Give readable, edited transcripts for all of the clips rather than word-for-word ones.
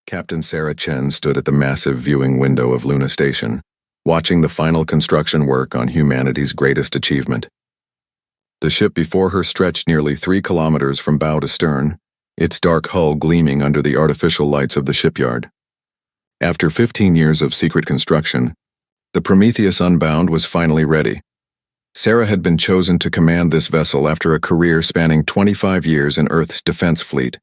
Captain Sarah Chen stood at the massive viewing window of Luna Station, watching the final construction work on humanity's greatest achievement. The ship before her stretched nearly 3 kilometers from bow to stern, its dark hull gleaming under the artificial lights of the shipyard. After 15 years of secret construction, the Prometheus Unbound was finally ready. Sarah had been chosen to command this vessel after a career spanning 25 years in Earth's defense fleet.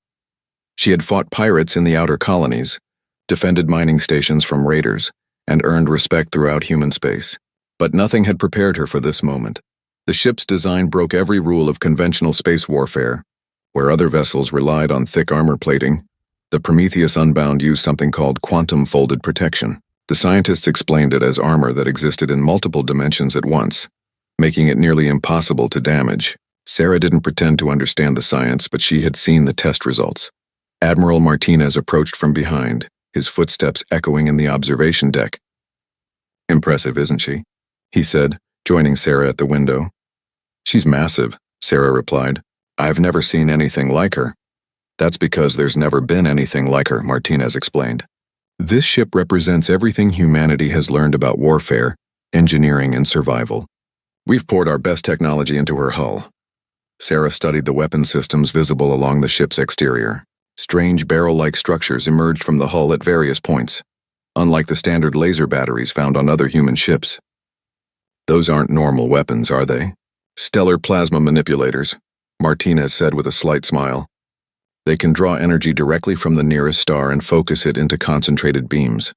She had fought pirates in the outer colonies, defended mining stations from raiders, and earned respect throughout human space. But nothing had prepared her for this moment. The ship's design broke every rule of conventional space warfare. Where other vessels relied on thick armor plating, the Prometheus Unbound used something called quantum-folded protection. The scientists explained it as armor that existed in multiple dimensions at once, making it nearly impossible to damage. Sarah didn't pretend to understand the science, but she had seen the test results. Admiral Martinez approached from behind, his footsteps echoing in the observation deck. "Impressive, isn't she?" he said, joining Sarah at the window. "She's massive," Sarah replied. "I've never seen anything like her." "That's because there's never been anything like her," Martinez explained. "This ship represents everything humanity has learned about warfare, engineering, and survival. We've poured our best technology into her hull." Sarah studied the weapon systems visible along the ship's exterior. Strange barrel-like structures emerged from the hull at various points, unlike the standard laser batteries found on other human ships. "Those aren't normal weapons, are they?" "Stellar plasma manipulators," Martinez said with a slight smile. "They can draw energy directly from the nearest star and focus it into concentrated beams.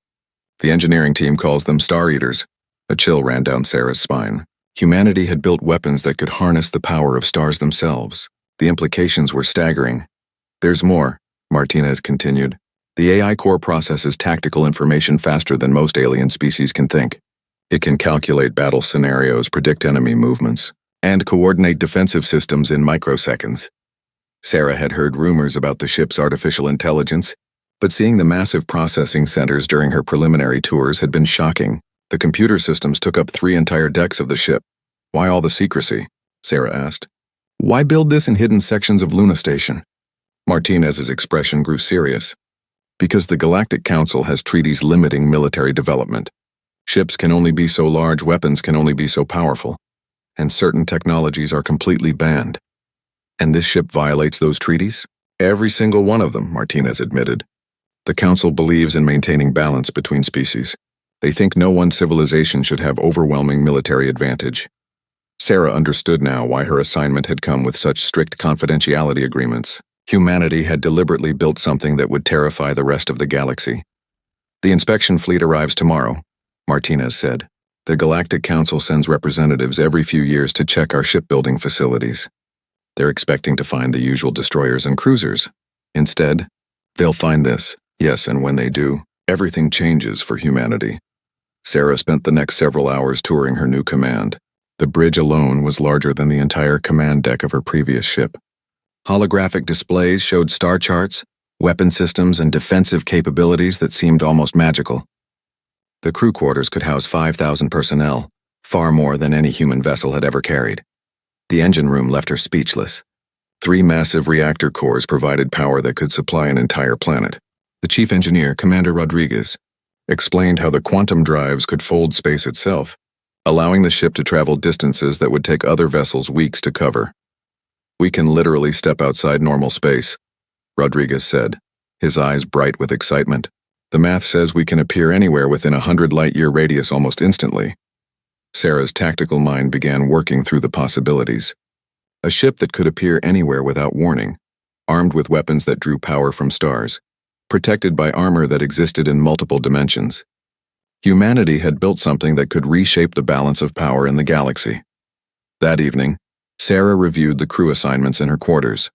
The engineering team calls them Star Eaters." A chill ran down Sarah's spine. Humanity had built weapons that could harness the power of stars themselves. The implications were staggering. "There's more," Martinez continued. "The AI core processes tactical information faster than most alien species can think. It can calculate battle scenarios, predict enemy movements, and coordinate defensive systems in microseconds." Sarah had heard rumors about the ship's artificial intelligence, but seeing the massive processing centers during her preliminary tours had been shocking. The computer systems took up 3 entire decks of the ship. "Why all the secrecy?" Sarah asked. "Why build this in hidden sections of Luna Station?" Martinez's expression grew serious. "Because the Galactic Council has treaties limiting military development. Ships can only be so large, weapons can only be so powerful, and certain technologies are completely banned." "And this ship violates those treaties?" "Every single one of them," Martinez admitted. "The Council believes in maintaining balance between species. They think no one civilization should have overwhelming military advantage." Sarah understood now why her assignment had come with such strict confidentiality agreements. Humanity had deliberately built something that would terrify the rest of the galaxy. "The inspection fleet arrives tomorrow," Martinez said. "The Galactic Council sends representatives every few years to check our shipbuilding facilities. They're expecting to find the usual destroyers and cruisers. Instead, they'll find this. Yes, and when they do, everything changes for humanity." Sarah spent the next several hours touring her new command. The bridge alone was larger than the entire command deck of her previous ship. Holographic displays showed star charts, weapon systems, and defensive capabilities that seemed almost magical. The crew quarters could house 5,000 personnel, far more than any human vessel had ever carried. The engine room left her speechless. 3 massive reactor cores provided power that could supply an entire planet. The chief engineer, Commander Rodriguez, explained how the quantum drives could fold space itself, allowing the ship to travel distances that would take other vessels weeks to cover. "We can literally step outside normal space," Rodriguez said, his eyes bright with excitement. "The math says we can appear anywhere within a 100 light-year radius almost instantly." Sarah's tactical mind began working through the possibilities. A ship that could appear anywhere without warning, armed with weapons that drew power from stars, protected by armor that existed in multiple dimensions. Humanity had built something that could reshape the balance of power in the galaxy. That evening, Sarah reviewed the crew assignments in her quarters.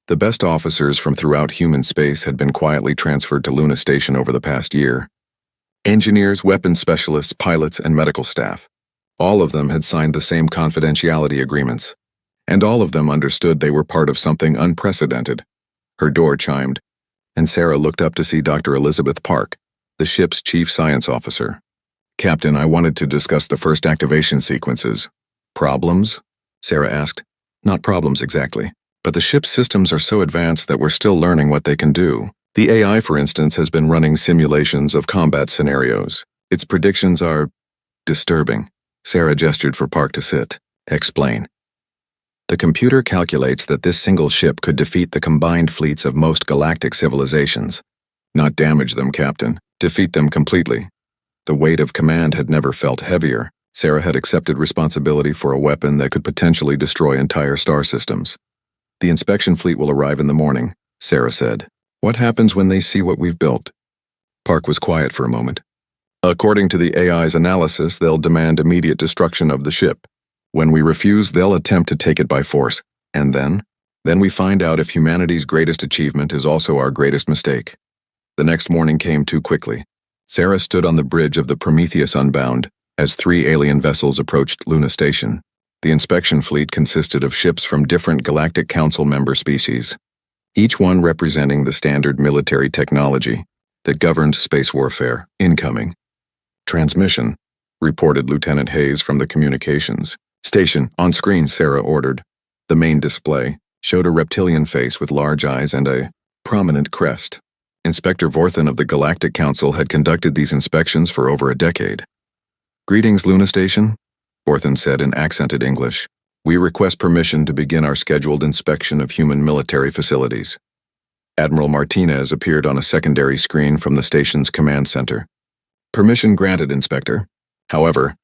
The best officers from throughout human space had been quietly transferred to Luna Station over the past year. Engineers, weapons specialists, pilots, and medical staff. All of them had signed the same confidentiality agreements, and all of them understood they were part of something unprecedented. Her door chimed, and Sarah looked up to see Dr. Elizabeth Park, the ship's chief science officer. "Captain, I wanted to discuss the first activation sequences." "Problems?" Sarah asked. "Not problems exactly, but the ship's systems are so advanced that we're still learning what they can do. The AI, for instance, has been running simulations of combat scenarios. Its predictions are disturbing. Sarah gestured for Park to sit. Explain. The computer calculates that this single ship could defeat the combined fleets of most galactic civilizations. Not damage them, Captain. Defeat them completely. The weight of command had never felt heavier. Sarah had accepted responsibility for a weapon that could potentially destroy entire star systems. The inspection fleet will arrive in the morning, Sarah said. What happens when they see what we've built? Park was quiet for a moment. According to the AI's analysis, they'll demand immediate destruction of the ship. When we refuse, they'll attempt to take it by force. And then? Then we find out if humanity's greatest achievement is also our greatest mistake. The next morning came too quickly. Sarah stood on the bridge of the Prometheus Unbound as 3 alien vessels approached Luna Station. The inspection fleet consisted of ships from different Galactic Council member species, each one representing the standard military technology that governed space warfare. Incoming. Transmission, reported Lieutenant Hayes from the communications station. On screen, Sarah ordered. The main display showed a reptilian face with large eyes and a prominent crest. Inspector Vorthen of the Galactic Council had conducted these inspections for over a decade. Greetings, Luna Station, Vorthen said in accented English. We request permission to begin our scheduled inspection of human military facilities. Admiral Martinez appeared on a secondary screen from the station's command center. Permission granted, Inspector. However,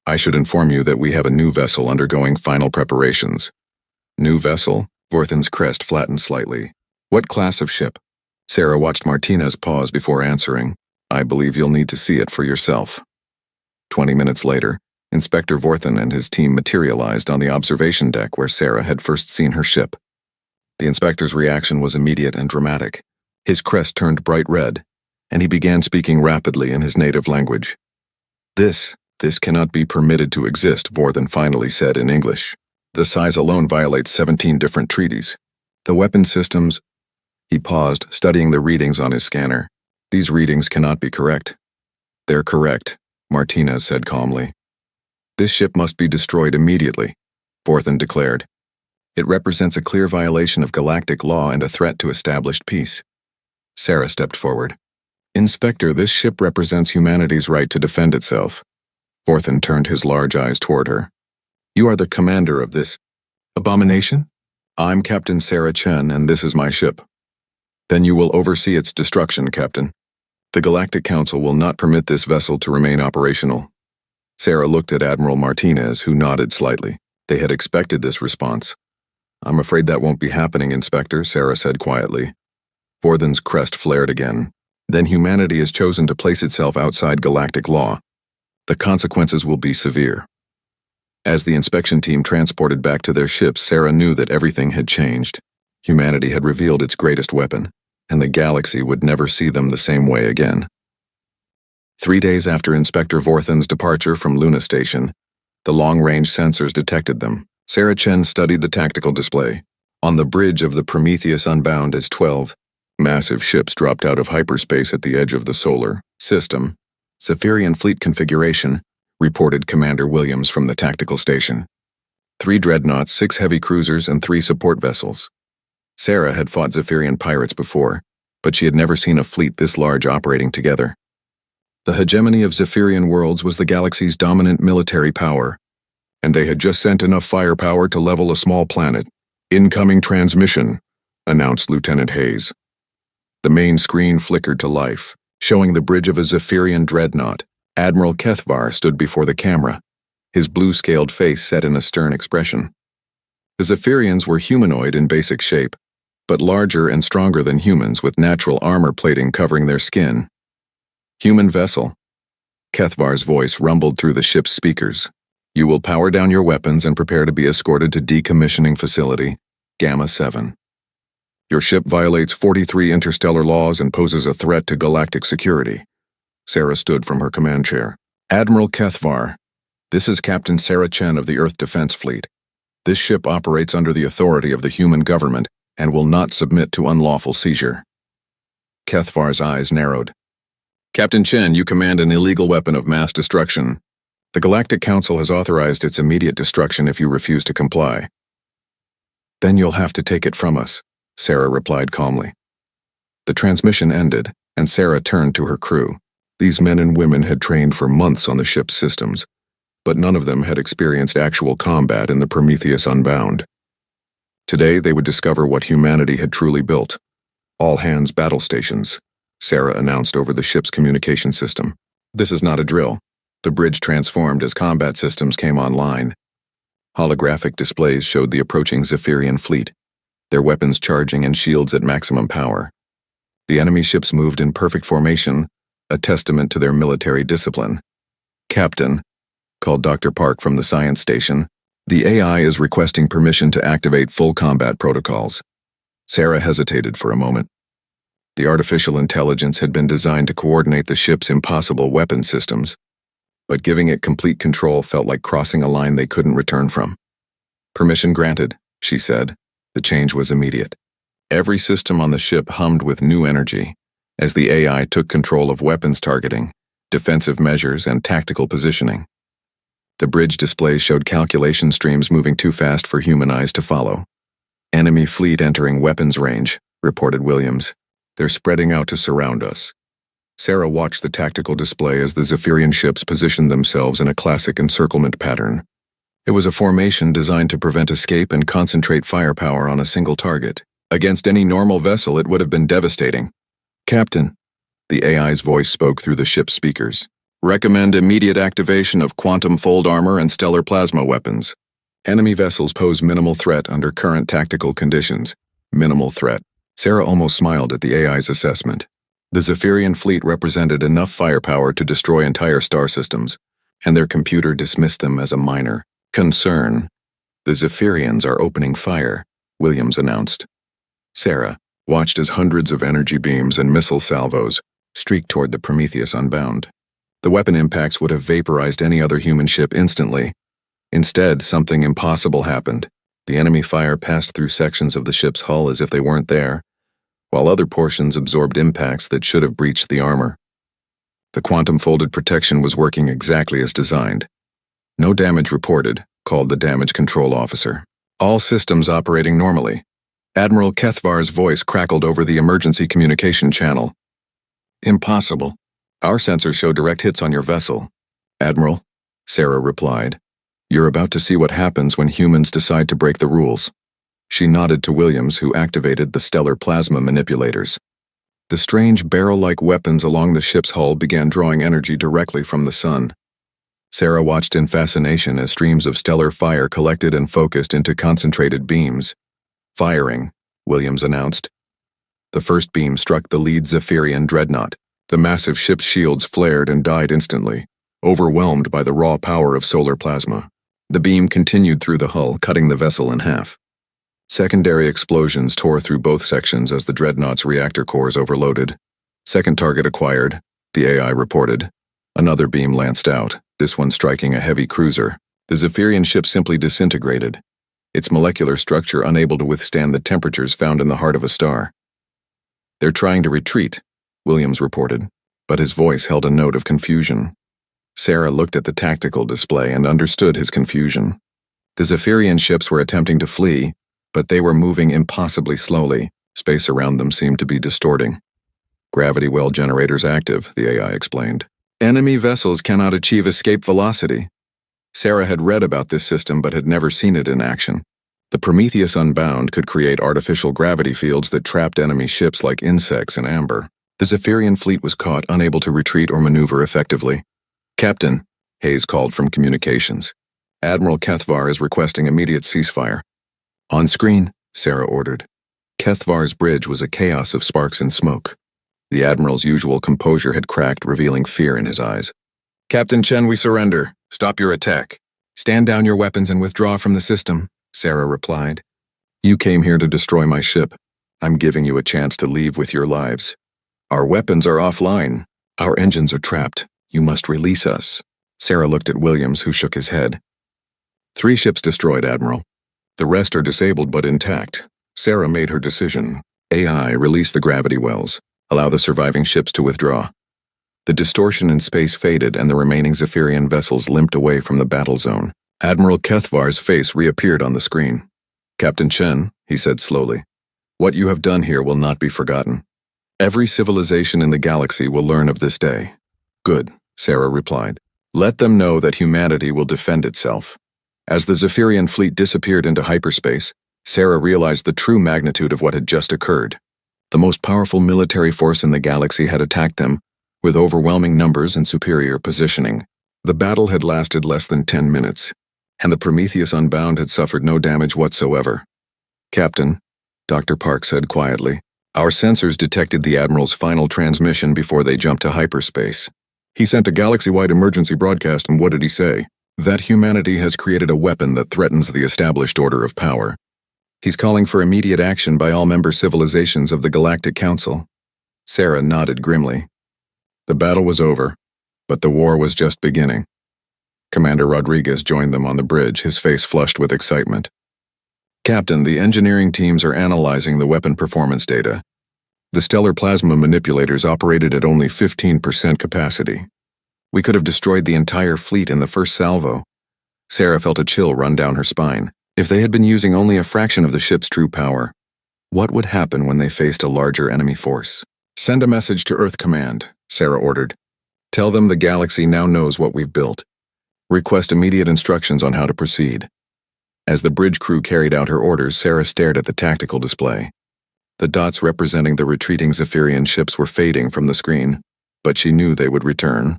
I should inform you that we have a new vessel undergoing final preparations. New vessel? Vorthen's crest flattened slightly. What class of ship? Sarah watched Martinez pause before answering. I believe you'll need to see it for yourself. 20 minutes later, Inspector Vorthen and his team materialized on the observation deck where Sarah had first seen her ship. The inspector's reaction was immediate and dramatic. His crest turned bright red, and he began speaking rapidly in his native language. This cannot be permitted to exist, Vorthen finally said in English. The size alone violates 17 different treaties. The weapon systems... He paused, studying the readings on his scanner. These readings cannot be correct. They're correct, Martinez said calmly. This ship must be destroyed immediately, Vorthen declared. It represents a clear violation of galactic law and a threat to established peace. Sarah stepped forward. Inspector, this ship represents humanity's right to defend itself. Vorthen turned his large eyes toward her. You are the commander of this abomination? I'm Captain Sarah Chen, and this is my ship. Then you will oversee its destruction, Captain. The Galactic Council will not permit this vessel to remain operational. Sarah looked at Admiral Martinez, who nodded slightly. They had expected this response. I'm afraid that won't be happening, Inspector, Sarah said quietly. Vorthen's crest flared again. Then humanity has chosen to place itself outside galactic law. The consequences will be severe. As the inspection team transported back to their ships, Sarah knew that everything had changed. Humanity had revealed its greatest weapon, and the galaxy would never see them the same way again. 3 days after Inspector Vorthen's departure from Luna Station, the long-range sensors detected them. Sarah Chen studied the tactical display. On the bridge of the Prometheus Unbound as 12 massive ships dropped out of hyperspace at the edge of the solar system. Zephyrian fleet configuration, reported Commander Williams from the tactical station. 3 dreadnoughts, 6 heavy cruisers, and 3 support vessels. Sarah had fought Zephyrian pirates before, but she had never seen a fleet this large operating together. The hegemony of Zephyrian worlds was the galaxy's dominant military power, and they had just sent enough firepower to level a small planet. Incoming transmission, announced Lieutenant Hayes. The main screen flickered to life, showing the bridge of a Zephyrian dreadnought. Admiral Kethvar stood before the camera, his blue-scaled face set in a stern expression. The Zephyrians were humanoid in basic shape, but larger and stronger than humans with natural armor plating covering their skin. Human vessel. Kethvar's voice rumbled through the ship's speakers. You will power down your weapons and prepare to be escorted to decommissioning facility, Gamma 7. Your ship violates 43 interstellar laws and poses a threat to galactic security. Sarah stood from her command chair. Admiral Kethvar, this is Captain Sarah Chen of the Earth Defense Fleet. This ship operates under the authority of the human government and will not submit to unlawful seizure. Kethvar's eyes narrowed. Captain Chen, you command an illegal weapon of mass destruction. The Galactic Council has authorized its immediate destruction if you refuse to comply. Then you'll have to take it from us, Sarah replied calmly. The transmission ended, and Sarah turned to her crew. These men and women had trained for months on the ship's systems, but none of them had experienced actual combat in the Prometheus Unbound. Today they would discover what humanity had truly built. All hands battle stations, Sarah announced over the ship's communication system. This is not a drill. The bridge transformed as combat systems came online. Holographic displays showed the approaching Zephyrian fleet, their weapons charging and shields at maximum power. The enemy ships moved in perfect formation, a testament to their military discipline. "Captain," called Dr. Park from the science station, "the AI is requesting permission to activate full combat protocols." Sarah hesitated for a moment. The artificial intelligence had been designed to coordinate the ship's impossible weapon systems, but giving it complete control felt like crossing a line they couldn't return from. "Permission granted," she said. The change was immediate. Every system on the ship hummed with new energy, as the AI took control of weapons targeting, defensive measures, and tactical positioning. The bridge displays showed calculation streams moving too fast for human eyes to follow. "Enemy fleet entering weapons range," reported Williams. "They're spreading out to surround us." Sarah watched the tactical display as the Zephyrian ships positioned themselves in a classic encirclement pattern. It was a formation designed to prevent escape and concentrate firepower on a single target. Against any normal vessel, it would have been devastating. "Captain," the AI's voice spoke through the ship's speakers, "recommend immediate activation of quantum fold armor and stellar plasma weapons. Enemy vessels pose minimal threat under current tactical conditions." Minimal threat. Sarah almost smiled at the AI's assessment. The Zephyrian fleet represented enough firepower to destroy entire star systems, and their computer dismissed them as a minor concern. "The Zephyrians are opening fire," Williams announced. Sarah watched as hundreds of energy beams and missile salvos streaked toward the Prometheus Unbound. The weapon impacts would have vaporized any other human ship instantly. Instead, something impossible happened. The enemy fire passed through sections of the ship's hull as if they weren't there, while other portions absorbed impacts that should have breached the armor. The quantum-folded protection was working exactly as designed. "No damage reported," called the damage control officer. "All systems operating normally." Admiral Kethvar's voice crackled over the emergency communication channel. "Impossible. Our sensors show direct hits on your vessel." "Admiral," Sarah replied, "you're about to see what happens when humans decide to break the rules." She nodded to Williams, who activated the stellar plasma manipulators. The strange barrel-like weapons along the ship's hull began drawing energy directly from the sun. Sarah watched in fascination as streams of stellar fire collected and focused into concentrated beams. "Firing," Williams announced. The first beam struck the lead Zephyrian dreadnought. The massive ship's shields flared and died instantly, overwhelmed by the raw power of solar plasma. The beam continued through the hull, cutting the vessel in half. Secondary explosions tore through both sections as the dreadnought's reactor cores overloaded. "Second target acquired," the AI reported. Another beam lanced out, this one striking a heavy cruiser. The Zephyrian ship simply disintegrated, its molecular structure unable to withstand the temperatures found in the heart of a star. "They're trying to retreat," Williams reported, but his voice held a note of confusion. Sarah looked at the tactical display and understood his confusion. The Zephyrian ships were attempting to flee, but they were moving impossibly slowly. Space around them seemed to be distorting. "Gravity well generators active," the AI explained. "Enemy vessels cannot achieve escape velocity." Sarah had read about this system but had never seen it in action. The Prometheus Unbound could create artificial gravity fields that trapped enemy ships like insects in amber. The Zephyrian fleet was caught unable to retreat or maneuver effectively. "Captain," Hayes called from communications, "Admiral Kethvar is requesting immediate ceasefire." "On screen," Sarah ordered. Kethvar's bridge was a chaos of sparks and smoke. The Admiral's usual composure had cracked, revealing fear in his eyes. "Captain Chen, we surrender. Stop your attack." "Stand down your weapons and withdraw from the system," Sarah replied. "You came here to destroy my ship. I'm giving you a chance to leave with your lives. Our weapons are offline. Our engines are trapped. You must release us." Sarah looked at Williams, who shook his head. "3 ships destroyed, Admiral. The rest are disabled but intact." Sarah made her decision. "AI, release the gravity wells. Allow the surviving ships to withdraw." The distortion in space faded and the remaining Zephyrian vessels limped away from the battle zone. Admiral Kethvar's face reappeared on the screen. "Captain Chen," he said slowly, "what you have done here will not be forgotten. Every civilization in the galaxy will learn of this day. Good, Sarah replied. Let them know that humanity will defend itself. As the Zephyrian fleet disappeared into hyperspace, Sarah realized the true magnitude of what had just occurred. The most powerful military force in the galaxy had attacked them, with overwhelming numbers and superior positioning. The battle had lasted less than 10 minutes, and the Prometheus Unbound had suffered no damage whatsoever. Captain, Dr. Park said quietly, our sensors detected the Admiral's final transmission before they jumped to hyperspace. He sent a galaxy-wide emergency broadcast, and what did he say? That humanity has created a weapon that threatens the established order of power. He's calling for immediate action by all member civilizations of the Galactic Council. Sarah nodded grimly. The battle was over, but the war was just beginning. Commander Rodriguez joined them on the bridge, his face flushed with excitement. Captain, the engineering teams are analyzing the weapon performance data. The stellar plasma manipulators operated at only 15% capacity. We could have destroyed the entire fleet in the first salvo. Sarah felt a chill run down her spine. If they had been using only a fraction of the ship's true power, what would happen when they faced a larger enemy force? Send a message to Earth Command, Sarah ordered. Tell them the galaxy now knows what we've built. Request immediate instructions on how to proceed. As the bridge crew carried out her orders, Sarah stared at the tactical display. The dots representing the retreating Zephyrian ships were fading from the screen, but she knew they would return.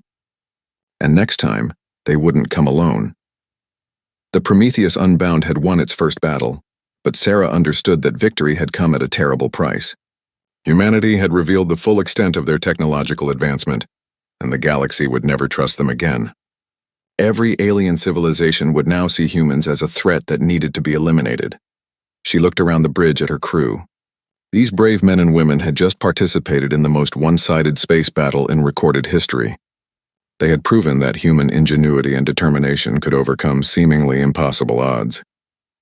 And next time, they wouldn't come alone. The Prometheus Unbound had won its first battle, but Sarah understood that victory had come at a terrible price. Humanity had revealed the full extent of their technological advancement, and the galaxy would never trust them again. Every alien civilization would now see humans as a threat that needed to be eliminated. She looked around the bridge at her crew. These brave men and women had just participated in the most one-sided space battle in recorded history. They had proven that human ingenuity and determination could overcome seemingly impossible odds.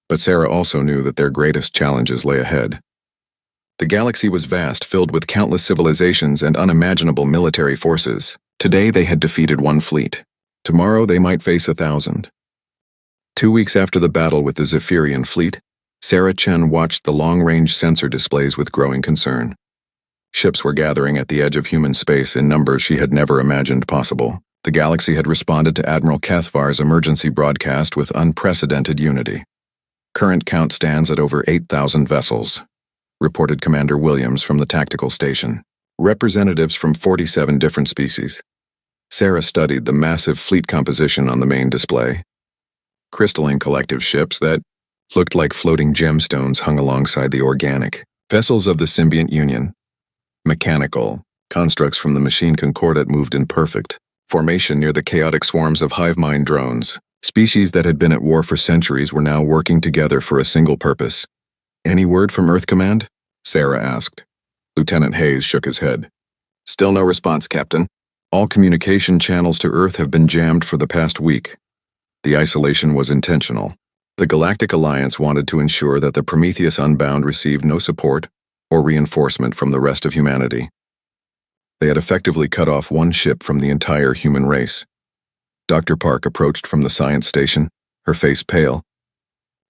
But Sarah also knew that their greatest challenges lay ahead. The galaxy was vast, filled with countless civilizations and unimaginable military forces. Today they had defeated one fleet. Tomorrow they might face 1,000. 2 weeks after the battle with the Zephyrian fleet, Sarah Chen watched the long-range sensor displays with growing concern. Ships were gathering at the edge of human space in numbers she had never imagined possible. The galaxy had responded to Admiral Cathvar's emergency broadcast with unprecedented unity. Current count stands at over 8,000 vessels, reported Commander Williams from the tactical station. Representatives from 47 different species. Sarah studied the massive fleet composition on the main display. Crystalline collective ships that looked like floating gemstones hung alongside the organic vessels of the symbiont union. Mechanical constructs from the machine concordat moved in perfect formation near the chaotic swarms of hive mind drones. Species that had been at war for centuries were now working together for a single purpose. Any word from Earth Command? Sarah asked. Lieutenant Hayes shook his head. Still no response, Captain. All communication channels to Earth have been jammed for the past week. The isolation was intentional. The Galactic Alliance wanted to ensure that the Prometheus Unbound received no support or reinforcement from the rest of humanity. They had effectively cut off one ship from the entire human race. Dr. Park approached from the science station, her face pale.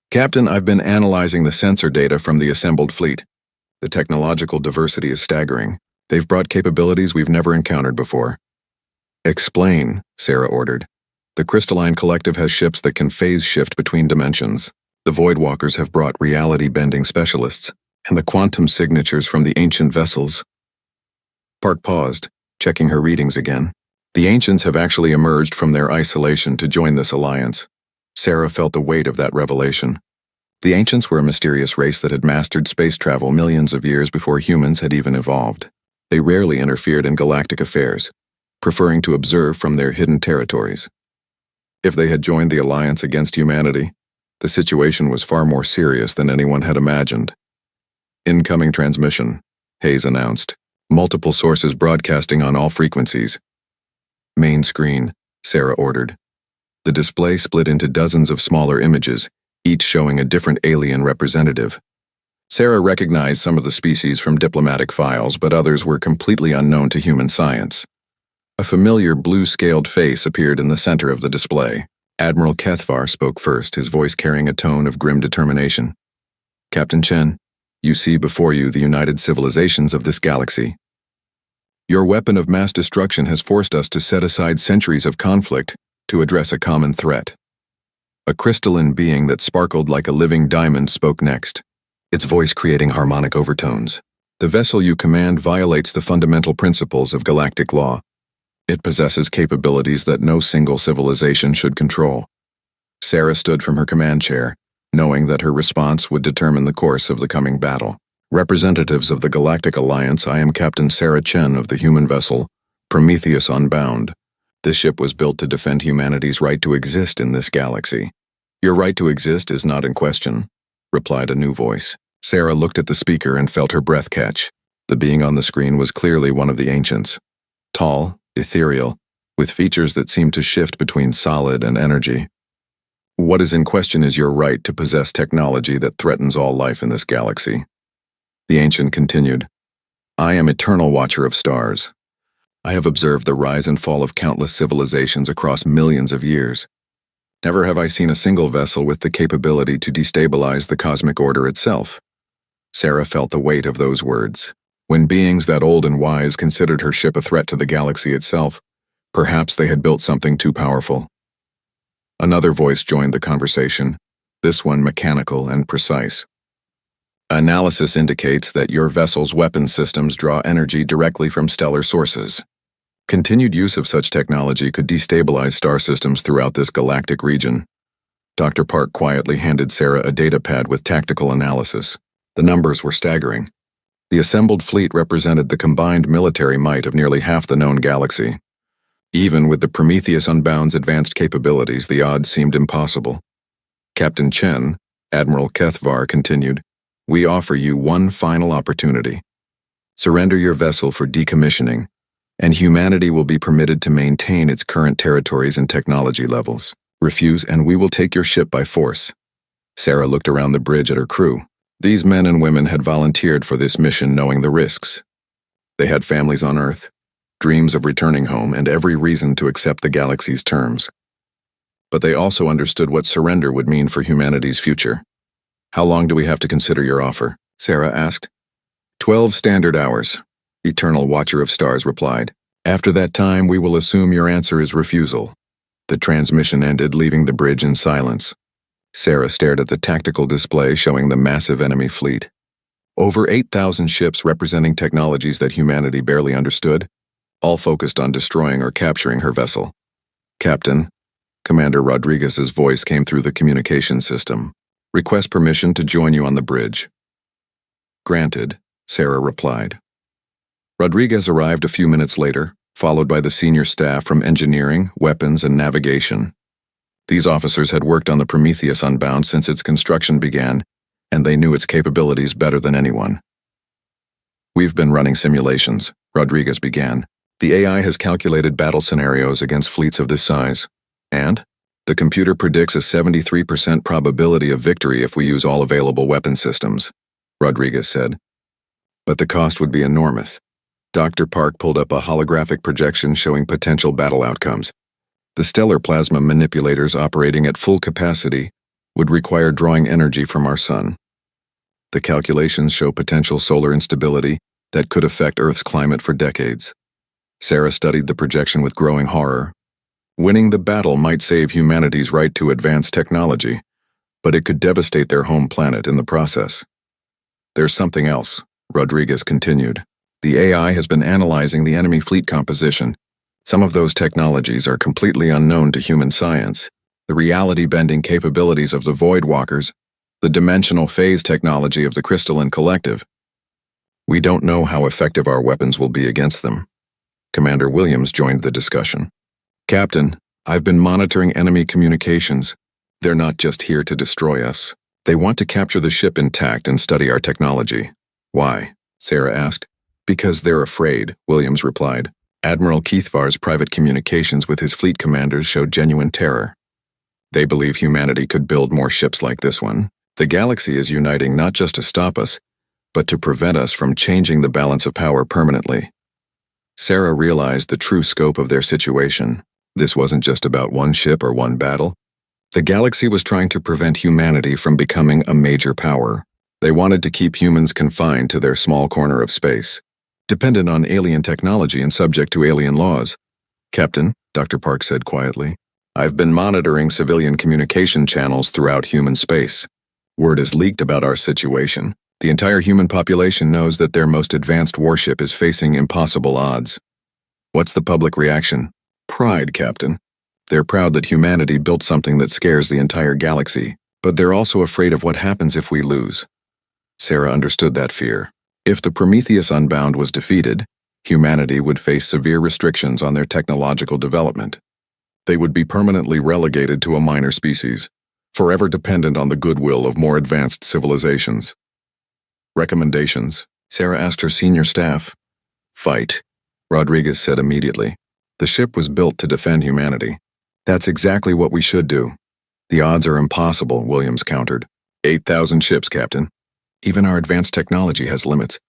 Captain, I've been analyzing the sensor data from the assembled fleet. The technological diversity is staggering. They've brought capabilities we've never encountered before. Explain, Sarah ordered. The Crystalline Collective has ships that can phase shift between dimensions. The Voidwalkers have brought reality-bending specialists, and the quantum signatures from the ancient vessels. Park paused, checking her readings again. The Ancients have actually emerged from their isolation to join this alliance. Sarah felt the weight of that revelation. The Ancients were a mysterious race that had mastered space travel millions of years before humans had even evolved. They rarely interfered in galactic affairs, preferring to observe from their hidden territories. If they had joined the alliance against humanity, the situation was far more serious than anyone had imagined. Incoming transmission, Hayes announced. Multiple sources broadcasting on all frequencies. Main screen, Sarah ordered. The display split into dozens of smaller images, each showing a different alien representative. Sarah recognized some of the species from diplomatic files, but others were completely unknown to human science. A familiar blue-scaled face appeared in the center of the display. Admiral Cathvar spoke first, his voice carrying a tone of grim determination. Captain Chen, you see before you the united civilizations of this galaxy. Your weapon of mass destruction has forced us to set aside centuries of conflict to address a common threat. A crystalline being that sparkled like a living diamond spoke next, its voice creating harmonic overtones. The vessel you command violates the fundamental principles of galactic law. It possesses capabilities that no single civilization should control. Sarah stood from her command chair, knowing that her response would determine the course of the coming battle. Representatives of the Galactic Alliance, I am Captain Sarah Chen of the human vessel, Prometheus Unbound. This ship was built to defend humanity's right to exist in this galaxy. Your right to exist is not in question, replied a new voice. Sarah looked at the speaker and felt her breath catch. The being on the screen was clearly one of the ancients. Tall, ethereal, with features that seemed to shift between solid and energy. What is in question is your right to possess technology that threatens all life in this galaxy. The ancient continued, I am eternal watcher of stars. I have observed the rise and fall of countless civilizations across millions of years. Never have I seen a single vessel with the capability to destabilize the cosmic order itself. Sarah felt the weight of those words. When beings that old and wise considered her ship a threat to the galaxy itself, perhaps they had built something too powerful. Another voice joined the conversation, this one mechanical and precise. Analysis indicates that your vessel's weapon systems draw energy directly from stellar sources. Continued use of such technology could destabilize star systems throughout this galactic region. Dr. Park quietly handed Sarah a data pad with tactical analysis. The numbers were staggering. The assembled fleet represented the combined military might of nearly half the known galaxy. Even with the Prometheus Unbound's advanced capabilities, the odds seemed impossible. Captain Chen, Admiral Kethvar, continued, we offer you one final opportunity. Surrender your vessel for decommissioning, and humanity will be permitted to maintain its current territories and technology levels. Refuse, and we will take your ship by force. Sarah looked around the bridge at her crew. These men and women had volunteered for this mission knowing the risks. They had families on Earth, dreams of returning home, and every reason to accept the galaxy's terms. But they also understood what surrender would mean for humanity's future. How long do we have to consider your offer? Sarah asked. 12 standard hours, Eternal Watcher of Stars replied. After that time, we will assume your answer is refusal. The transmission ended, leaving the bridge in silence. Sarah stared at the tactical display showing the massive enemy fleet. Over 8,000 ships representing technologies that humanity barely understood, all focused on destroying or capturing her vessel. Captain, Commander Rodriguez's voice came through the communication system. Request permission to join you on the bridge. Granted, Sarah replied. Rodriguez arrived a few minutes later, followed by the senior staff from engineering, weapons, and navigation. These officers had worked on the Prometheus Unbound since its construction began, and they knew its capabilities better than anyone. We've been running simulations, Rodriguez began. The AI has calculated battle scenarios against fleets of this size, and the computer predicts a 73% probability of victory if we use all available weapon systems, Rodriguez said. But the cost would be enormous. Dr. Park pulled up a holographic projection showing potential battle outcomes. The stellar plasma manipulators operating at full capacity would require drawing energy from our sun. The calculations show potential solar instability that could affect Earth's climate for decades. Sarah studied the projection with growing horror. Winning the battle might save humanity's right to advanced technology, but it could devastate their home planet in the process. There's something else, Rodriguez continued. The AI has been analyzing the enemy fleet composition. Some of those technologies are completely unknown to human science. The reality-bending capabilities of the Void Walkers, the dimensional phase technology of the Crystalline Collective. We don't know how effective our weapons will be against them. Commander Williams joined the discussion. Captain, I've been monitoring enemy communications. They're not just here to destroy us. They want to capture the ship intact and study our technology. Why? Sarah asked. Because they're afraid, Williams replied. Admiral Kethvar's private communications with his fleet commanders showed genuine terror. They believe humanity could build more ships like this one. The galaxy is uniting not just to stop us, but to prevent us from changing the balance of power permanently. Sarah realized the true scope of their situation. This wasn't just about one ship or one battle. The galaxy was trying to prevent humanity from becoming a major power. They wanted to keep humans confined to their small corner of space. dependent on alien technology and subject to alien laws. Captain, Dr. Park said quietly, I've been monitoring civilian communication channels throughout human space. Word is leaked about our situation. The entire human population knows that their most advanced warship is facing impossible odds. What's the public reaction? Pride, Captain. They're proud that humanity built something that scares the entire galaxy, but they're also afraid of what happens if we lose. Sarah understood that fear. If the Prometheus Unbound was defeated, humanity would face severe restrictions on their technological development. They would be permanently relegated to a minor species, forever dependent on the goodwill of more advanced civilizations. Recommendations? Sarah asked her senior staff. Fight, Rodriguez said immediately. The ship was built to defend humanity. That's exactly what we should do. The odds are impossible, Williams countered. 8,000 ships, Captain. Even our advanced technology has limits.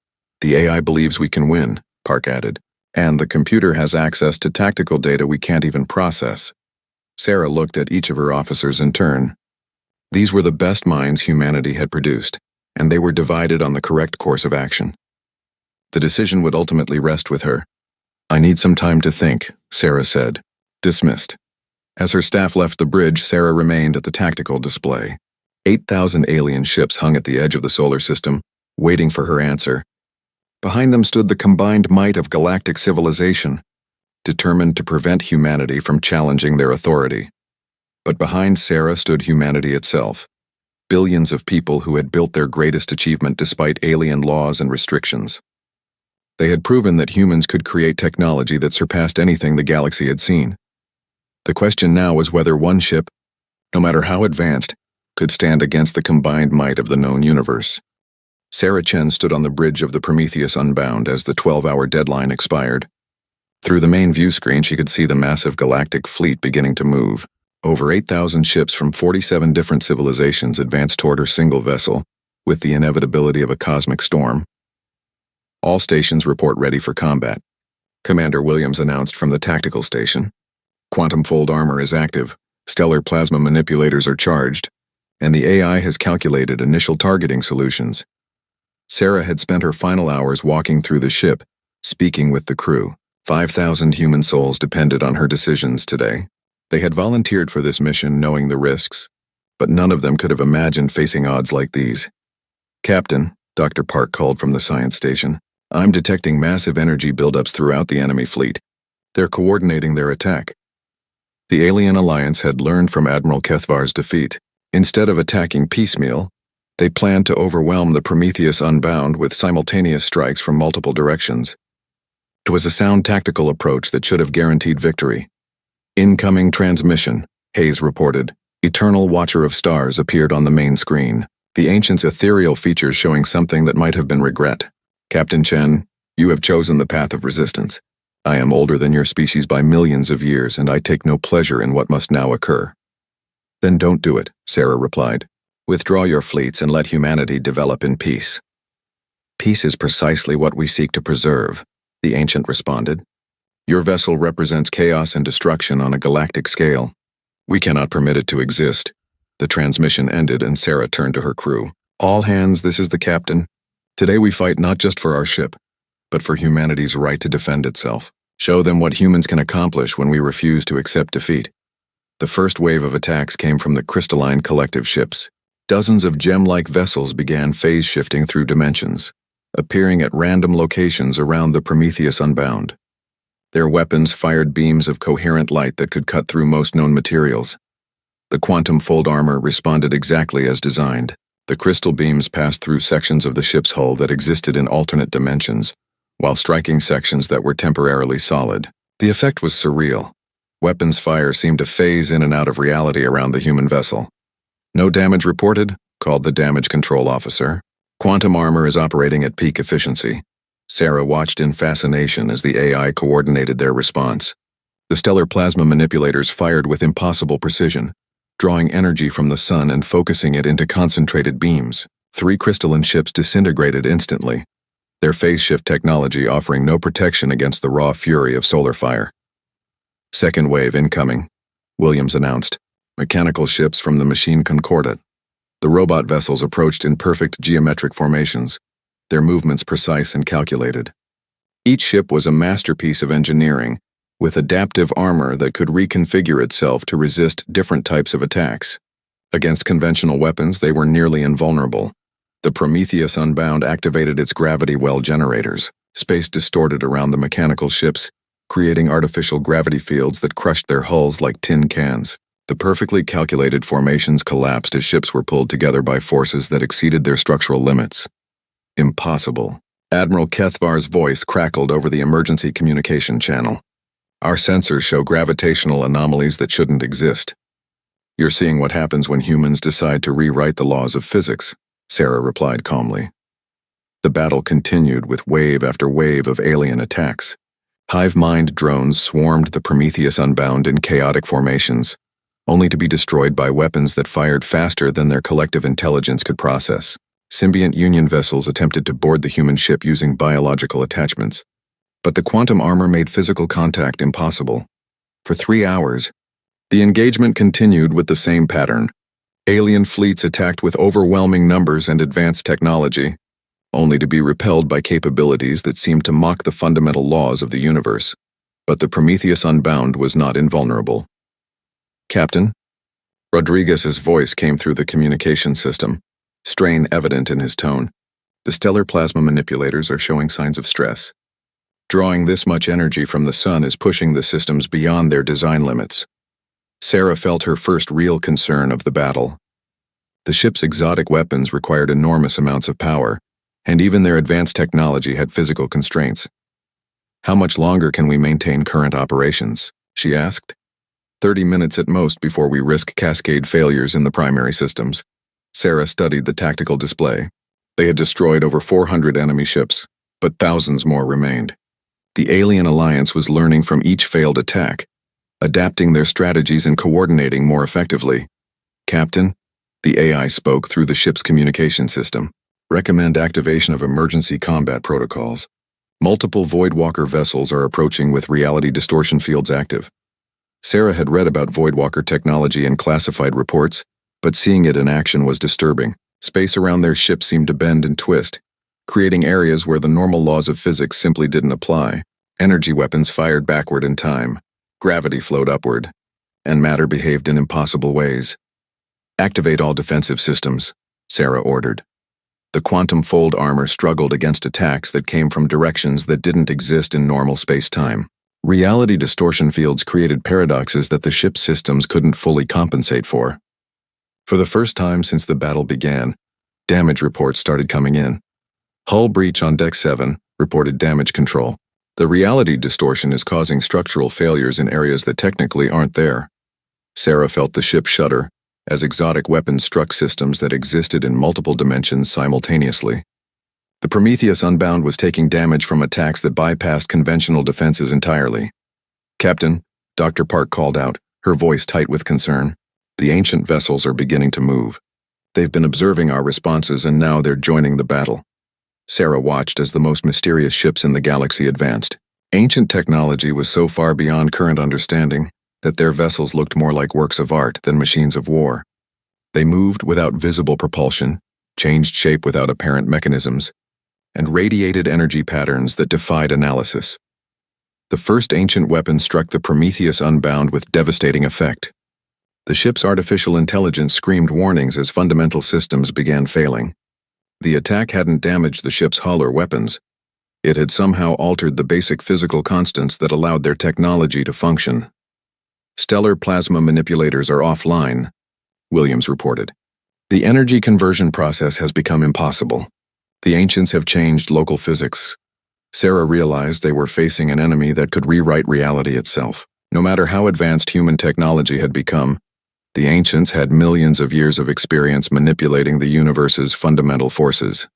The AI believes we can win, Park added, and the computer has access to tactical data we can't even process. Sarah looked at each of her officers in turn. These were the best minds humanity had produced, and they were divided on the correct course of action. The decision would ultimately rest with her. I need some time to think, Sarah said. Dismissed. As her staff left the bridge, Sarah remained at the tactical display. 8,000 alien ships hung at the edge of the solar system, waiting for her answer. Behind them stood the combined might of galactic civilization, determined to prevent humanity from challenging their authority. But behind Sarah stood humanity itself, billions of people who had built their greatest achievement despite alien laws and restrictions. They had proven that humans could create technology that surpassed anything the galaxy had seen. The question now was whether one ship, no matter how advanced, could stand against the combined might of the known universe. Sarah Chen stood on the bridge of the Prometheus Unbound as the 12-hour deadline expired. Through the main view screen, she could see the massive galactic fleet beginning to move. Over 8,000 ships from 47 different civilizations advanced toward her single vessel, with the inevitability of a cosmic storm. All stations report ready for combat, Commander Williams announced from the tactical station. Quantum fold armor is active, stellar plasma manipulators are charged, and the AI has calculated initial targeting solutions. Sarah had spent her final hours walking through the ship, speaking with the crew. 5,000 human souls depended on her decisions today. They had volunteered for this mission knowing the risks, but none of them could have imagined facing odds like these. Captain, Dr. Park called from the science station, I'm detecting massive energy buildups throughout the enemy fleet. They're coordinating their attack. The Alien Alliance had learned from Admiral Kethvar's defeat. Instead of attacking piecemeal, they planned to overwhelm the Prometheus Unbound with simultaneous strikes from multiple directions. It was a sound tactical approach that should have guaranteed victory. Incoming transmission, Hayes reported. Eternal Watcher of Stars appeared on the main screen, the Ancient's ethereal features showing something that might have been regret. Captain Chen, you have chosen the path of resistance. I am older than your species by millions of years, and I take no pleasure in what must now occur. Then don't do it, Sarah replied. Withdraw your fleets and let humanity develop in peace. Peace is precisely what we seek to preserve, the Ancient responded. Your vessel represents chaos and destruction on a galactic scale. We cannot permit it to exist. The transmission ended and Sarah turned to her crew. All hands, this is the captain. Today we fight not just for our ship, but for humanity's right to defend itself. Show them what humans can accomplish when we refuse to accept defeat. The first wave of attacks came from the crystalline collective ships. Dozens of gem-like vessels began phase-shifting through dimensions, appearing at random locations around the Prometheus Unbound. Their weapons fired beams of coherent light that could cut through most known materials. The quantum fold armor responded exactly as designed. The crystal beams passed through sections of the ship's hull that existed in alternate dimensions, while striking sections that were temporarily solid. The effect was surreal. Weapons fire seemed to phase in and out of reality around the human vessel. No damage reported, called the damage control officer. Quantum armor is operating at peak efficiency. Sarah watched in fascination as the AI coordinated their response. The stellar plasma manipulators fired with impossible precision, drawing energy from the sun and focusing it into concentrated beams. 3 crystalline ships disintegrated instantly, their phase shift technology offering no protection against the raw fury of solar fire. Second wave incoming, Williams announced. Mechanical ships from the machine Concordat. The robot vessels approached in perfect geometric formations, their movements precise and calculated. Each ship was a masterpiece of engineering, with adaptive armor that could reconfigure itself to resist different types of attacks. Against conventional weapons, they were nearly invulnerable. The Prometheus Unbound activated its gravity well generators. Space distorted around the mechanical ships, creating artificial gravity fields that crushed their hulls like tin cans. The perfectly calculated formations collapsed as ships were pulled together by forces that exceeded their structural limits. Impossible. Admiral Kethvar's voice crackled over the emergency communication channel. Our sensors show gravitational anomalies that shouldn't exist. You're seeing what happens when humans decide to rewrite the laws of physics, Sarah replied calmly. The battle continued with wave after wave of alien attacks. Hive-mind drones swarmed the Prometheus Unbound in chaotic formations, only to be destroyed by weapons that fired faster than their collective intelligence could process. Symbiont Union vessels attempted to board the human ship using biological attachments, but the quantum armor made physical contact impossible. For 3 hours, the engagement continued with the same pattern. Alien fleets attacked with overwhelming numbers and advanced technology, only to be repelled by capabilities that seemed to mock the fundamental laws of the universe. But the Prometheus Unbound was not invulnerable. Captain? Rodriguez's voice came through the communication system, strain evident in his tone. The stellar plasma manipulators are showing signs of stress. Drawing this much energy from the sun is pushing the systems beyond their design limits. Sarah felt her first real concern of the battle. The ship's exotic weapons required enormous amounts of power, and even their advanced technology had physical constraints. How much longer can we maintain current operations? She asked. 30 minutes at most before we risk cascade failures in the primary systems. Sarah studied the tactical display. They had destroyed over 400 enemy ships, but thousands more remained. The alien alliance was learning from each failed attack, adapting their strategies and coordinating more effectively. Captain, the AI spoke through the ship's communication system. Recommend activation of emergency combat protocols. Multiple Voidwalker vessels are approaching with reality distortion fields active. Sarah had read about Voidwalker technology in classified reports, but seeing it in action was disturbing. Space around their ship seemed to bend and twist, creating areas where the normal laws of physics simply didn't apply. Energy weapons fired backward in time, gravity flowed upward, and matter behaved in impossible ways. Activate all defensive systems, Sarah ordered. The quantum fold armor struggled against attacks that came from directions that didn't exist in normal space-time. Reality distortion fields created paradoxes that the ship's systems couldn't fully compensate for. For the first time since the battle began, damage reports started coming in. Hull breach on Deck 7, reported damage control. The reality distortion is causing structural failures in areas that technically aren't there. Sarah felt the ship shudder as exotic weapons struck systems that existed in multiple dimensions simultaneously. The Prometheus Unbound was taking damage from attacks that bypassed conventional defenses entirely. Captain, Dr. Park called out, her voice tight with concern. The ancient vessels are beginning to move. They've been observing our responses and now they're joining the battle. Sarah watched as the most mysterious ships in the galaxy advanced. Ancient technology was so far beyond current understanding that their vessels looked more like works of art than machines of war. They moved without visible propulsion, changed shape without apparent mechanisms, and radiated energy patterns that defied analysis. The first ancient weapon struck the Prometheus Unbound with devastating effect. The ship's artificial intelligence screamed warnings as fundamental systems began failing. The attack hadn't damaged the ship's hull or weapons. It had somehow altered the basic physical constants that allowed their technology to function. Stellar plasma manipulators are offline, Williams reported. The energy conversion process has become impossible. The ancients have changed local physics. Sarah realized they were facing an enemy that could rewrite reality itself. No matter how advanced human technology had become, the ancients had millions of years of experience manipulating the universe's fundamental forces.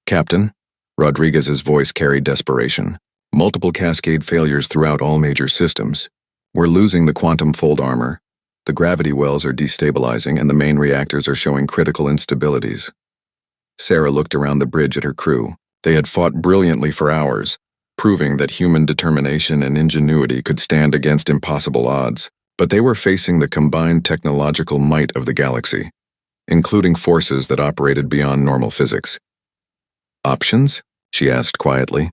Captain, Rodriguez's voice carried desperation. Multiple cascade failures throughout all major systems. We're losing the quantum fold armor. The gravity wells are destabilizing and the main reactors are showing critical instabilities. Sarah looked around the bridge at her crew. They had fought brilliantly for hours, proving that human determination and ingenuity could stand against impossible odds. But they were facing the combined technological might of the galaxy, including forces that operated beyond normal physics. Options? She asked quietly.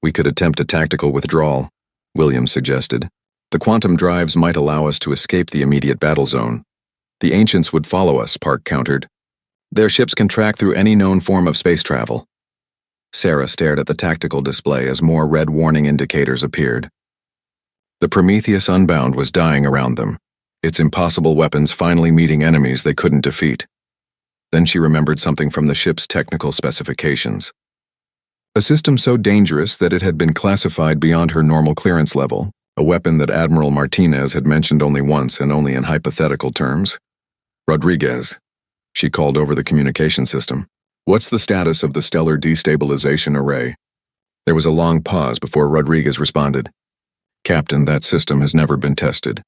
We could attempt a tactical withdrawal, Williams suggested. The quantum drives might allow us to escape the immediate battle zone. The ancients would follow us, Park countered. Their ships can track through any known form of space travel. Sarah stared at the tactical display as more red warning indicators appeared. The Prometheus Unbound was dying around them, its impossible weapons finally meeting enemies they couldn't defeat. Then she remembered something from the ship's technical specifications. A system so dangerous that it had been classified beyond her normal clearance level, a weapon that Admiral Martinez had mentioned only once and only in hypothetical terms. Rodriguez. She called over the communication system. What's the status of the stellar destabilization array? There was a long pause before Rodriguez responded. Captain, that system has never been tested.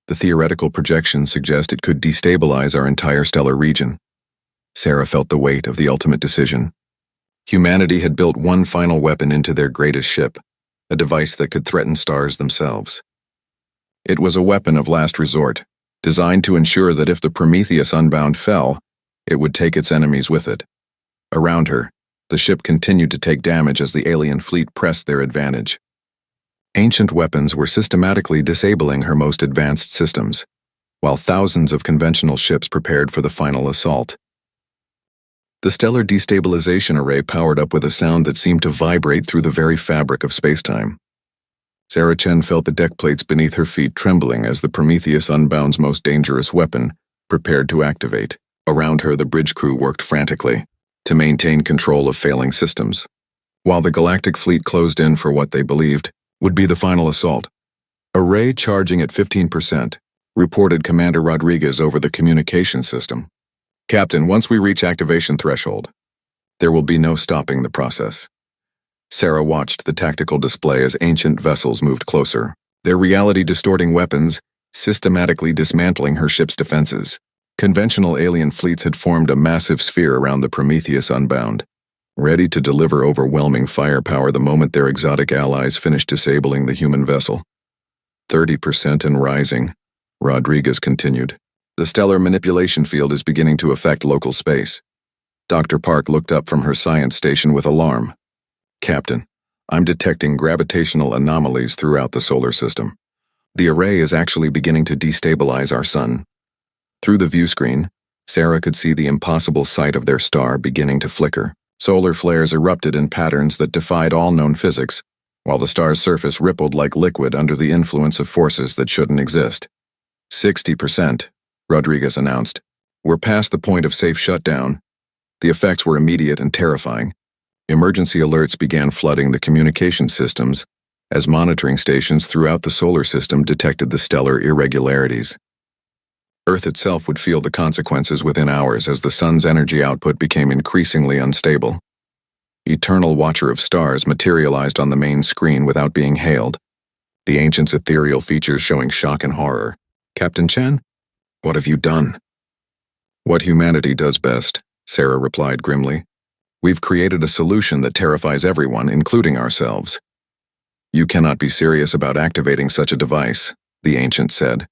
The theoretical projections suggest it could destabilize our entire stellar region. Sarah felt the weight of the ultimate decision. Humanity had built one final weapon into their greatest ship, a device that could threaten stars themselves. It was a weapon of last resort, designed to ensure that if the Prometheus Unbound fell, it would take its enemies with it. Around her, the ship continued to take damage as the alien fleet pressed their advantage. Ancient weapons were systematically disabling her most advanced systems, while thousands of conventional ships prepared for the final assault. The stellar destabilization array powered up with a sound that seemed to vibrate through the very fabric of spacetime. Sarah Chen felt the deck plates beneath her feet trembling as the Prometheus Unbound's most dangerous weapon prepared to activate. Around her, the bridge crew worked frantically to maintain control of failing systems, while the galactic fleet closed in for what they believed would be the final assault. Array charging at 15%, reported Commander Rodriguez over the communication system. Captain, once we reach activation threshold, there will be no stopping the process. Sarah watched the tactical display as ancient vessels moved closer, their reality-distorting weapons systematically dismantling her ship's defenses. Conventional alien fleets had formed a massive sphere around the Prometheus Unbound, ready to deliver overwhelming firepower the moment their exotic allies finished disabling the human vessel. 30% and rising, Rodriguez continued. The stellar manipulation field is beginning to affect local space. Dr. Park looked up from her science station with alarm. Captain, I'm detecting gravitational anomalies throughout the solar system. The array is actually beginning to destabilize our sun. Through the view screen, Sarah could see the impossible sight of their star beginning to flicker. Solar flares erupted in patterns that defied all known physics, while the star's surface rippled like liquid under the influence of forces that shouldn't exist. 60%, Rodriguez announced. We're past the point of safe shutdown. The effects were immediate and terrifying. Emergency alerts began flooding the communication systems as monitoring stations throughout the solar system detected the stellar irregularities. Earth itself would feel the consequences within hours as the sun's energy output became increasingly unstable. Eternal Watcher of Stars materialized on the main screen without being hailed, the ancient's ethereal features showing shock and horror. Captain Chen? What have you done? What humanity does best, Sarah replied grimly. We've created a solution that terrifies everyone, including ourselves. You cannot be serious about activating such a device, the ancient said.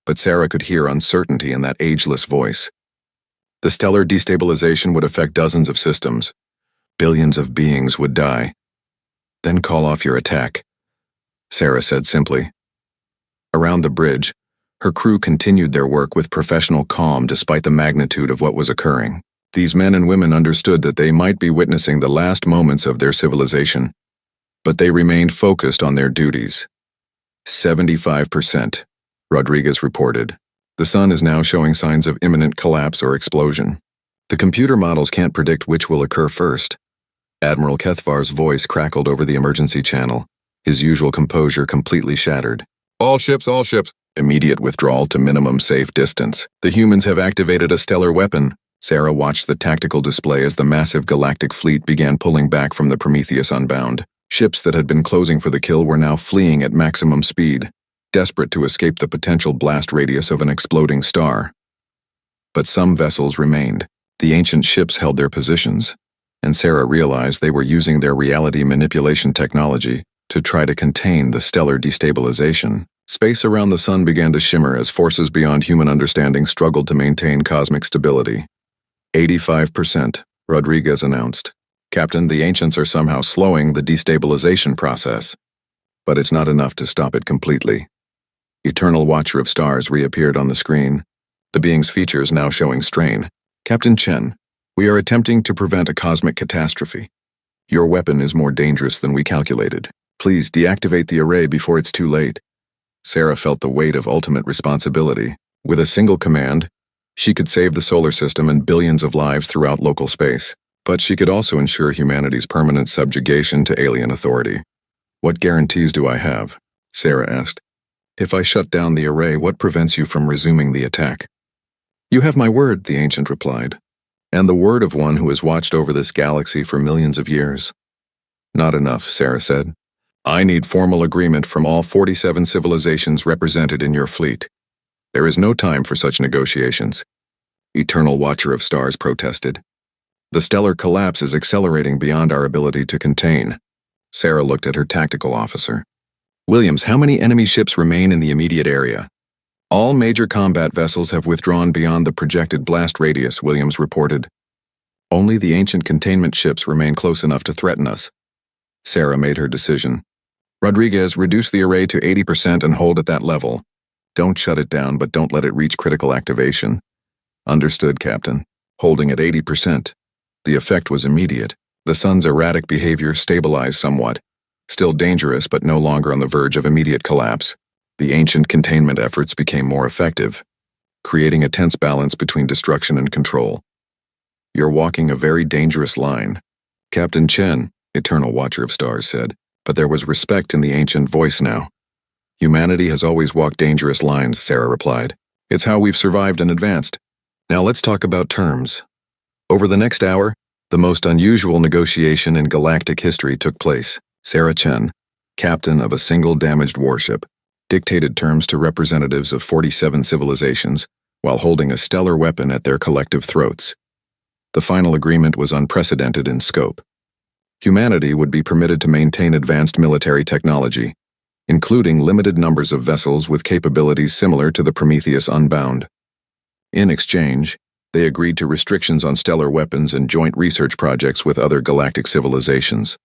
But Sarah could hear uncertainty in that ageless voice. The stellar destabilization would affect dozens of systems. Billions of beings would die. Then call off your attack, Sarah said simply. Around the bridge, her crew continued their work with professional calm despite the magnitude of what was occurring. These men and women understood that they might be witnessing the last moments of their civilization, but they remained focused on their duties. 75%, Rodriguez reported. The sun is now showing signs of imminent collapse or explosion. The computer models can't predict which will occur first. Admiral Kethvar's voice crackled over the emergency channel, his usual composure completely shattered. All ships, immediate withdrawal to minimum safe distance. The humans have activated a stellar weapon. Sarah watched the tactical display as the massive galactic fleet began pulling back from the Prometheus Unbound. Ships that had been closing for the kill were now fleeing at maximum speed, desperate to escape the potential blast radius of an exploding star. But some vessels remained. The ancient ships held their positions, and Sarah realized they were using their reality manipulation technology to try to contain the stellar destabilization. Space around the sun began to shimmer as forces beyond human understanding struggled to maintain cosmic stability. 85%, Rodriguez announced. Captain, the Ancients are somehow slowing the destabilization process. But it's not enough to stop it completely. Eternal Watcher of Stars reappeared on the screen, the being's features now showing strain. Captain Chen, we are attempting to prevent a cosmic catastrophe. Your weapon is more dangerous than we calculated. Please deactivate the array before it's too late. Sarah felt the weight of ultimate responsibility. With a single command, she could save the solar system and billions of lives throughout local space. But she could also ensure humanity's permanent subjugation to alien authority. What guarantees do I have? Sarah asked. If I shut down the array, what prevents you from resuming the attack? You have my word, the Ancient replied, and the word of one who has watched over this galaxy for millions of years. Not enough, Sarah said. I need formal agreement from all 47 civilizations represented in your fleet. There is no time for such negotiations. Eternal Watcher of Stars protested. The stellar collapse is accelerating beyond our ability to contain. Sarah looked at her tactical officer. Williams, how many enemy ships remain in the immediate area? All major combat vessels have withdrawn beyond the projected blast radius, Williams reported. Only the ancient containment ships remain close enough to threaten us. Sarah made her decision. Rodriguez, reduce the array to 80% and hold at that level. Don't shut it down, but don't let it reach critical activation. Understood, Captain. Holding at 80%. The effect was immediate. The sun's erratic behavior stabilized somewhat. Still dangerous, but no longer on the verge of immediate collapse. The ancient containment efforts became more effective, creating a tense balance between destruction and control. You're walking a very dangerous line. Captain Chen, Eternal Watcher of Stars said, but there was respect in the ancient voice now. Humanity has always walked dangerous lines, Sarah replied. It's how we've survived and advanced. Now let's talk about terms. Over the next hour, the most unusual negotiation in galactic history took place. Sarah Chen, captain of a single damaged warship, dictated terms to representatives of 47 civilizations while holding a stellar weapon at their collective throats. The final agreement was unprecedented in scope. Humanity would be permitted to maintain advanced military technology, including limited numbers of vessels with capabilities similar to the Prometheus Unbound. In exchange, they agreed to restrictions on stellar weapons and joint research projects with other galactic civilizations.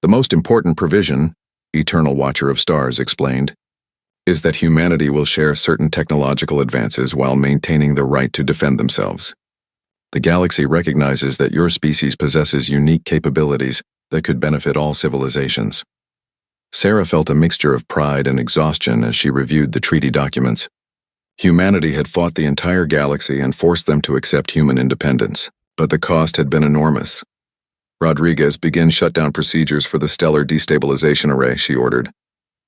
The most important provision, Eternal Watcher of Stars explained, is that humanity will share certain technological advances while maintaining the right to defend themselves. The galaxy recognizes that your species possesses unique capabilities that could benefit all civilizations. Sarah felt a mixture of pride and exhaustion as she reviewed the treaty documents. Humanity had fought the entire galaxy and forced them to accept human independence, but the cost had been enormous. Rodriguez, begin shutdown procedures for the stellar destabilization array, she ordered.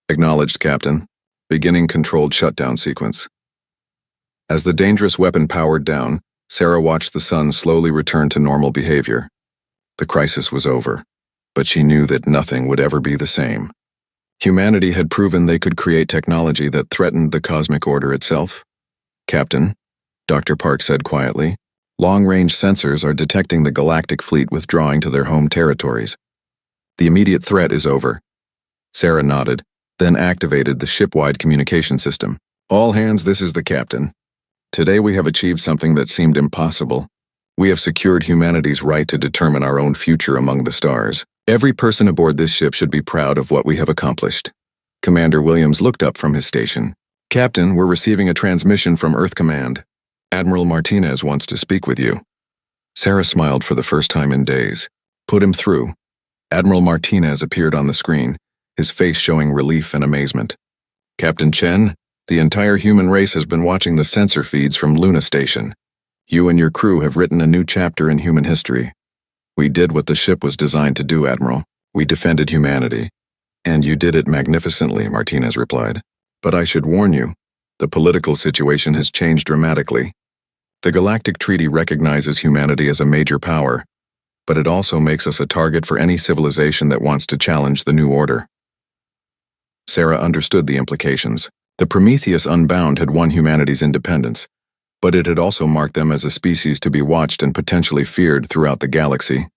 Acknowledged, Captain. Beginning controlled shutdown sequence. As the dangerous weapon powered down, Sarah watched the sun slowly return to normal behavior. The crisis was over, but she knew that nothing would ever be the same. Humanity had proven they could create technology that threatened the cosmic order itself. Captain, Dr. Park said quietly, long-range sensors are detecting the galactic fleet withdrawing to their home territories. The immediate threat is over. Sarah nodded, then activated the ship-wide communication system. All hands, this is the captain. Today we have achieved something that seemed impossible. We have secured humanity's right to determine our own future among the stars. Every person aboard this ship should be proud of what we have accomplished. Commander Williams looked up from his station. Captain, we're receiving a transmission from Earth Command. Admiral Martinez wants to speak with you. Sarah smiled for the first time in days. Put him through. Admiral Martinez appeared on the screen, his face showing relief and amazement. Captain Chen, the entire human race has been watching the sensor feeds from Luna Station. You and your crew have written a new chapter in human history. We did what the ship was designed to do, Admiral. We defended humanity. And you did it magnificently, Martinez replied. But I should warn you, the political situation has changed dramatically. The Galactic Treaty recognizes humanity as a major power, but it also makes us a target for any civilization that wants to challenge the new order. Sarah understood the implications. The Prometheus Unbound had won humanity's independence, but it had also marked them as a species to be watched and potentially feared throughout the galaxy.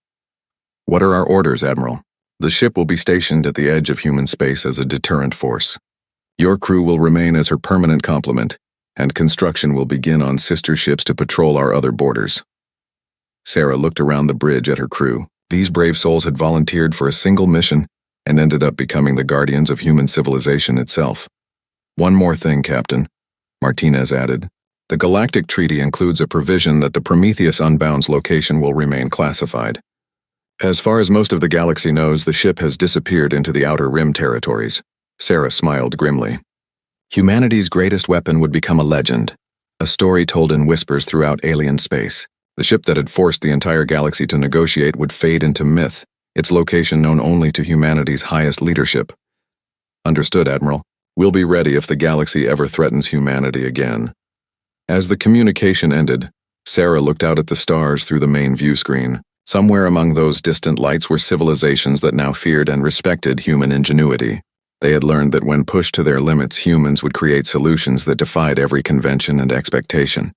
What are our orders, Admiral? The ship will be stationed at the edge of human space as a deterrent force. Your crew will remain as her permanent complement, and construction will begin on sister ships to patrol our other borders. Sarah looked around the bridge at her crew. These brave souls had volunteered for a single mission and ended up becoming the guardians of human civilization itself. One more thing, Captain, Martinez added. The Galactic Treaty includes a provision that the Prometheus Unbound's location will remain classified. As far as most of the galaxy knows, the ship has disappeared into the Outer Rim territories. Sarah smiled grimly. Humanity's greatest weapon would become a legend, a story told in whispers throughout alien space. The ship that had forced the entire galaxy to negotiate would fade into myth, its location known only to humanity's highest leadership. Understood, Admiral. We'll be ready if the galaxy ever threatens humanity again. As the communication ended, Sarah looked out at the stars through the main view screen. Somewhere among those distant lights were civilizations that now feared and respected human ingenuity. They had learned that when pushed to their limits, humans would create solutions that defied every convention and expectation.